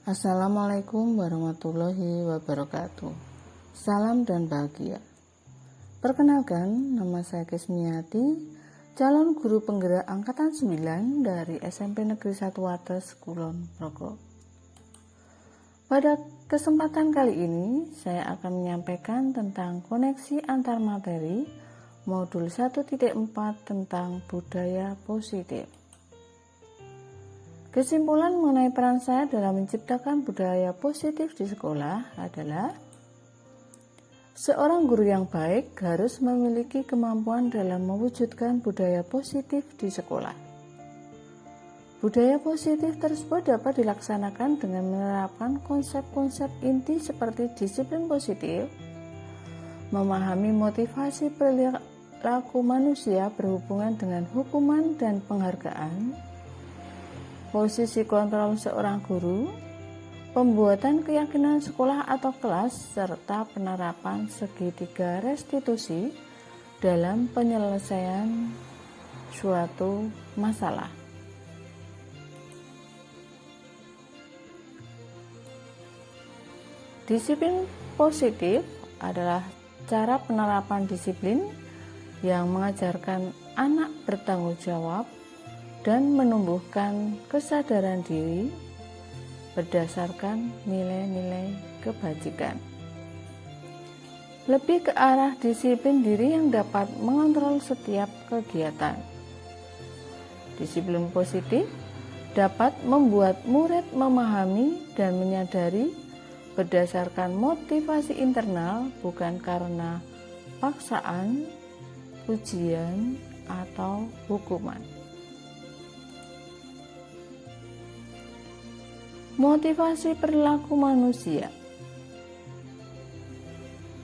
Assalamualaikum warahmatullahi wabarakatuh. Salam dan bahagia. Perkenalkan, nama saya Kismiati, calon guru penggerak angkatan 9 dari SMP Negeri 1 Wates, Kulon Progo. Pada kesempatan kali ini, saya akan menyampaikan tentang koneksi antar materi modul 1.4 tentang budaya positif. Kesimpulan mengenai peran saya dalam menciptakan budaya positif di sekolah adalah seorang guru yang baik harus memiliki kemampuan dalam mewujudkan budaya positif di sekolah. Budaya positif tersebut dapat dilaksanakan dengan menerapkan konsep-konsep inti seperti disiplin positif, memahami motivasi perilaku manusia berhubungan dengan hukuman dan penghargaan, posisi kontrol seorang guru, pembuatan keyakinan sekolah atau kelas, serta penerapan segitiga restitusi dalam penyelesaian suatu masalah. Disiplin positif adalah cara penerapan disiplin yang mengajarkan anak bertanggung jawab dan menumbuhkan kesadaran diri berdasarkan nilai-nilai kebajikan. Lebih ke arah disiplin diri yang dapat mengontrol setiap kegiatan. Disiplin positif dapat membuat murid memahami dan menyadari berdasarkan motivasi internal, bukan karena paksaan, ujian, atau hukuman. Motivasi perilaku manusia,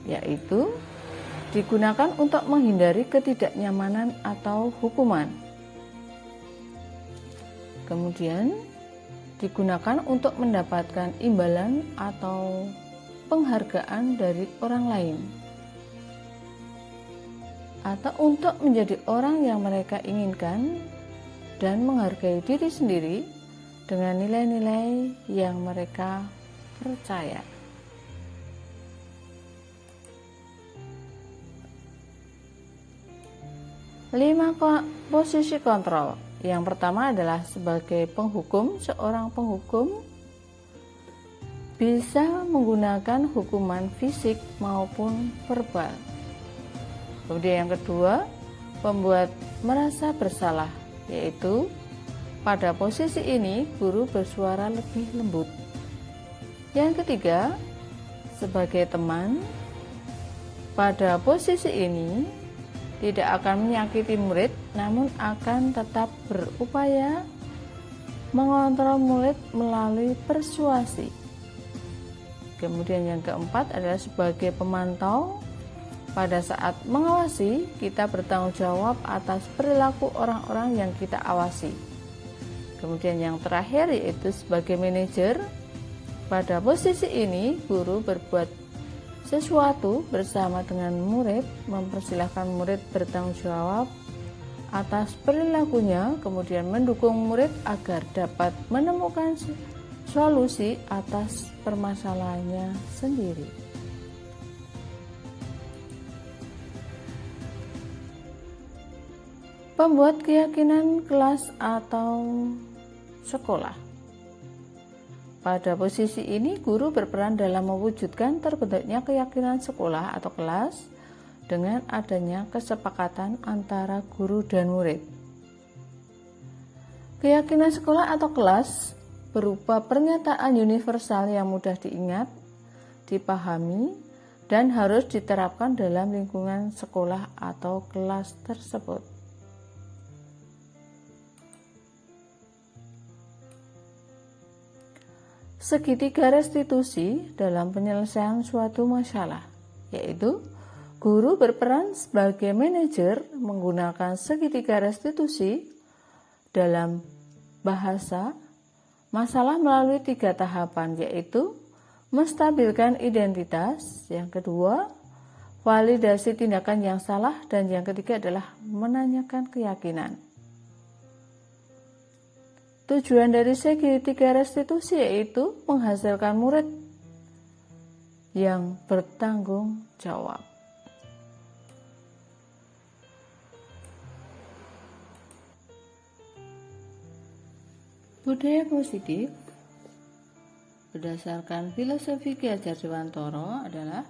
yaitu digunakan untuk menghindari ketidaknyamanan atau hukuman. Kemudian digunakan untuk mendapatkan imbalan atau penghargaan dari orang lain, atau untuk menjadi orang yang mereka inginkan dan menghargai diri sendiri dengan nilai-nilai yang mereka percaya. Lima posisi kontrol. Yang pertama adalah sebagai penghukum. Seorang penghukum bisa menggunakan hukuman fisik maupun verbal. Kemudian yang kedua, pembuat merasa bersalah, yaitu pada posisi ini, guru bersuara lebih lembut. Yang ketiga, sebagai teman, pada posisi ini tidak akan menyakiti murid, namun akan tetap berupaya mengontrol murid melalui persuasi. Kemudian yang keempat adalah sebagai pemantau. Pada saat mengawasi, kita bertanggung jawab atas perilaku orang-orang yang kita awasi. Kemudian yang terakhir yaitu sebagai manajer. Pada posisi ini guru berbuat sesuatu bersama dengan murid, mempersilahkan murid bertanggung jawab atas perilakunya, kemudian mendukung murid agar dapat menemukan solusi atas permasalahannya sendiri. Pembuat keyakinan kelas atau sekolah. Pada posisi ini, guru berperan dalam mewujudkan terbentuknya keyakinan sekolah atau kelas dengan adanya kesepakatan antara guru dan murid. Keyakinan sekolah atau kelas berupa pernyataan universal yang mudah diingat, dipahami, dan harus diterapkan dalam lingkungan sekolah atau kelas tersebut. Segitiga restitusi dalam penyelesaian suatu masalah, yaitu guru berperan sebagai manajer menggunakan segitiga restitusi dalam bahasa masalah melalui 3 tahapan, yaitu menstabilkan identitas, yang kedua validasi tindakan yang salah, dan yang ketiga adalah menanyakan keyakinan. Tujuan dari segitiga restitusi yaitu menghasilkan murid yang bertanggung jawab. Budaya positif berdasarkan filosofi Ki Hajar Dewantara adalah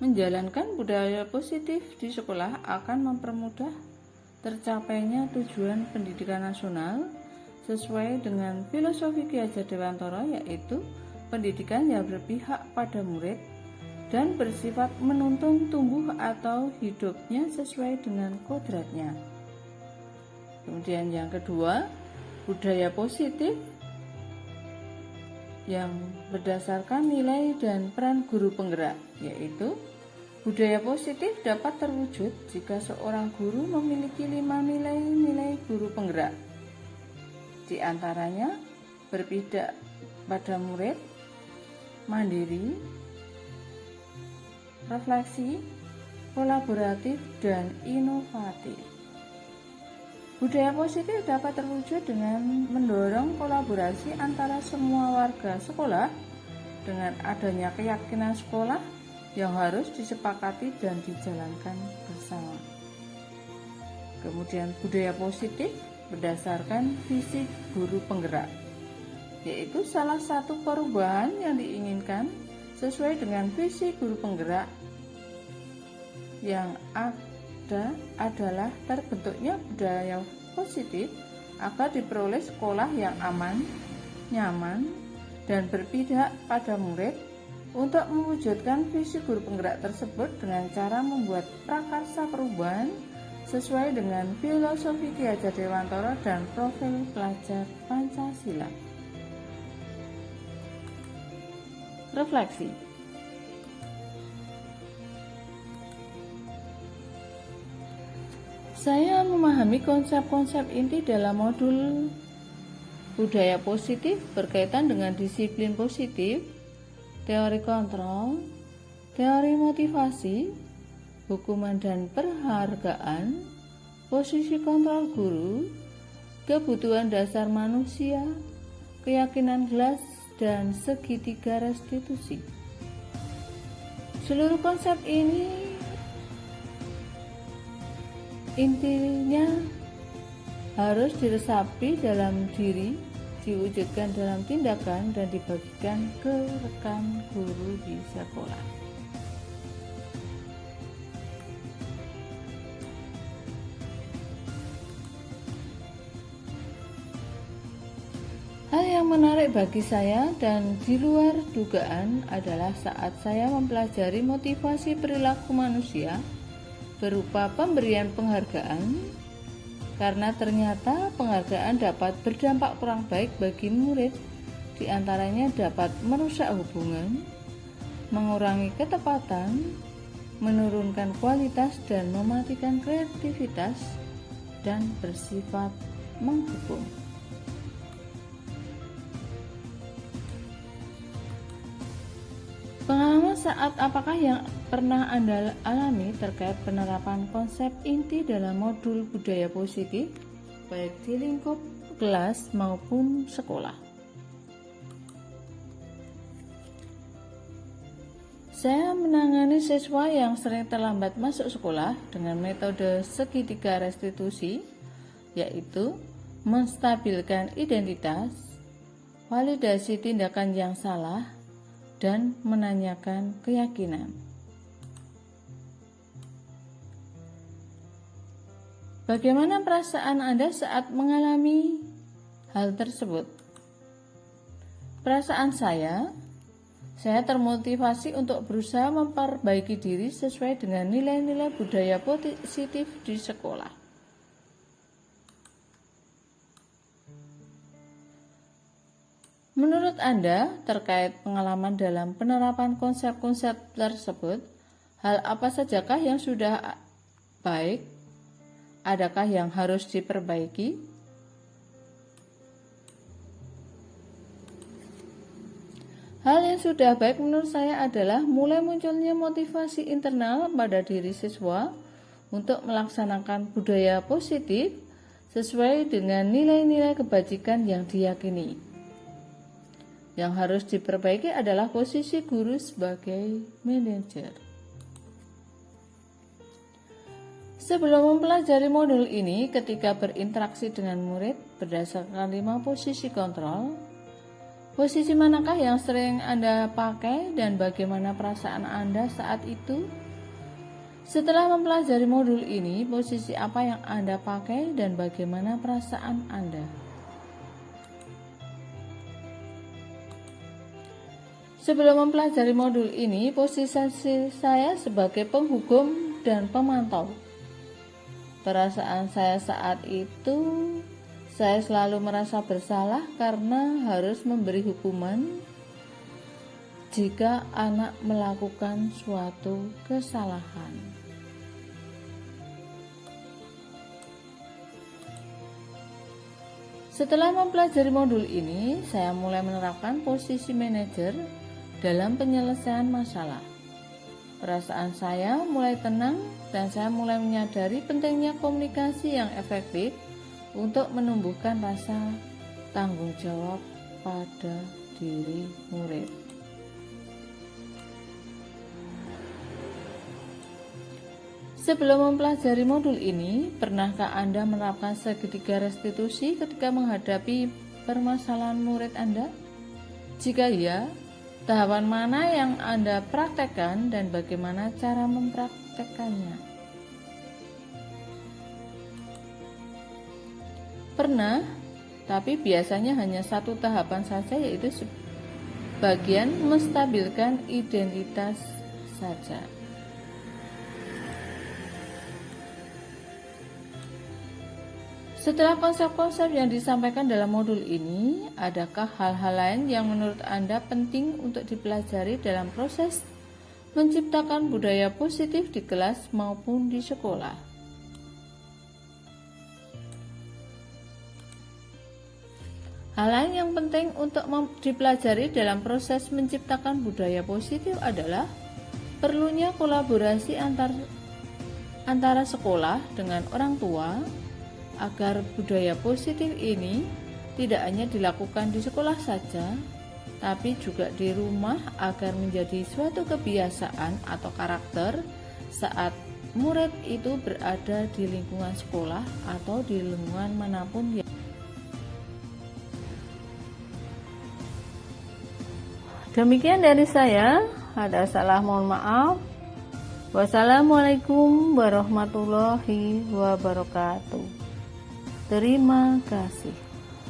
menjalankan budaya positif di sekolah akan mempermudah tercapainya tujuan pendidikan nasional sesuai dengan filosofi Ki Hajar Dewantara, yaitu pendidikan yang berpihak pada murid dan bersifat menuntun tumbuh atau hidupnya sesuai dengan kodratnya. Kemudian yang kedua, budaya positif yang berdasarkan nilai dan peran guru penggerak, yaitu budaya positif dapat terwujud jika seorang guru memiliki 5 nilai-nilai guru penggerak. Di antaranya berpihak pada murid, mandiri, refleksi, kolaboratif, dan inovatif. Budaya positif dapat terwujud dengan mendorong kolaborasi antara semua warga sekolah dengan adanya keyakinan sekolah yang harus disepakati dan dijalankan bersama. Kemudian budaya positif berdasarkan visi guru penggerak, yaitu salah satu perubahan yang diinginkan sesuai dengan visi guru penggerak yang adalah terbentuknya budaya positif agar diperoleh sekolah yang aman, nyaman, dan berpihak pada murid. Untuk mewujudkan visi guru penggerak tersebut dengan cara membuat prakarsa perubahan sesuai dengan filosofi Ki Hajar Dewantara dan profil pelajar Pancasila. Refleksi. Saya memahami konsep-konsep inti dalam modul budaya positif berkaitan dengan disiplin positif, teori kontrol, teori motivasi, hukuman dan perhargaan, posisi kontrol guru, kebutuhan dasar manusia, keyakinan gelas, dan segitiga restitusi. Seluruh konsep ini intinya harus diresapi dalam diri, diwujudkan dalam tindakan, dan dibagikan ke rekan guru di sekolah. Hal yang menarik bagi saya dan di luar dugaan adalah saat saya mempelajari motivasi perilaku manusia berupa pemberian penghargaan, karena ternyata penghargaan dapat berdampak kurang baik bagi murid, diantaranya dapat merusak hubungan, mengurangi ketepatan, menurunkan kualitas dan mematikan kreativitas, dan bersifat menghukum. Pengalaman saat apakah yang pernah Anda alami terkait penerapan konsep inti dalam modul budaya positif, baik di lingkup kelas maupun sekolah? Saya menangani siswa yang sering terlambat masuk sekolah dengan metode segitiga restitusi, yaitu menstabilkan identitas, validasi tindakan yang salah, dan menanyakan keyakinan. Bagaimana perasaan Anda saat mengalami hal tersebut? Perasaan saya termotivasi untuk berusaha memperbaiki diri sesuai dengan nilai-nilai budaya positif di sekolah. Menurut Anda, terkait pengalaman dalam penerapan konsep-konsep tersebut, hal apa sajakah yang sudah baik? Adakah yang harus diperbaiki? Hal yang sudah baik menurut saya adalah mulai munculnya motivasi internal pada diri siswa untuk melaksanakan budaya positif sesuai dengan nilai-nilai kebajikan yang diyakini. Yang harus diperbaiki adalah posisi guru sebagai manajer. Sebelum mempelajari modul ini, ketika berinteraksi dengan murid berdasarkan 5 posisi kontrol, posisi manakah yang sering Anda pakai dan bagaimana perasaan Anda saat itu? Setelah mempelajari modul ini, posisi apa yang Anda pakai dan bagaimana perasaan Anda? Sebelum mempelajari modul ini, posisi saya sebagai penghukum dan pemantau. Perasaan saya saat itu, saya selalu merasa bersalah karena harus memberi hukuman jika anak melakukan suatu kesalahan. Setelah mempelajari modul ini, saya mulai menerapkan posisi manajer dalam penyelesaian masalah. Perasaan saya mulai tenang dan saya mulai menyadari pentingnya komunikasi yang efektif untuk menumbuhkan rasa tanggung jawab pada diri murid. Sebelum mempelajari modul ini, pernahkah Anda menerapkan segitiga restitusi ketika menghadapi permasalahan murid Anda? Jika iya, tahapan mana yang Anda praktekkan dan bagaimana cara mempraktekkannya? Pernah, tapi biasanya hanya satu tahapan saja, yaitu bagian menstabilkan identitas saja. Setelah konsep-konsep yang disampaikan dalam modul ini, adakah hal-hal lain yang menurut Anda penting untuk dipelajari dalam proses menciptakan budaya positif di kelas maupun di sekolah? Hal lain yang penting untuk dipelajari dalam proses menciptakan budaya positif adalah perlunya kolaborasi antara sekolah dengan orang tua, agar budaya positif ini tidak hanya dilakukan di sekolah saja, tapi juga di rumah agar menjadi suatu kebiasaan atau karakter saat murid itu berada di lingkungan sekolah atau di lingkungan manapun. Demikian dari saya, ada salah mohon maaf. Wassalamualaikum warahmatullahi wabarakatuh. Terima kasih.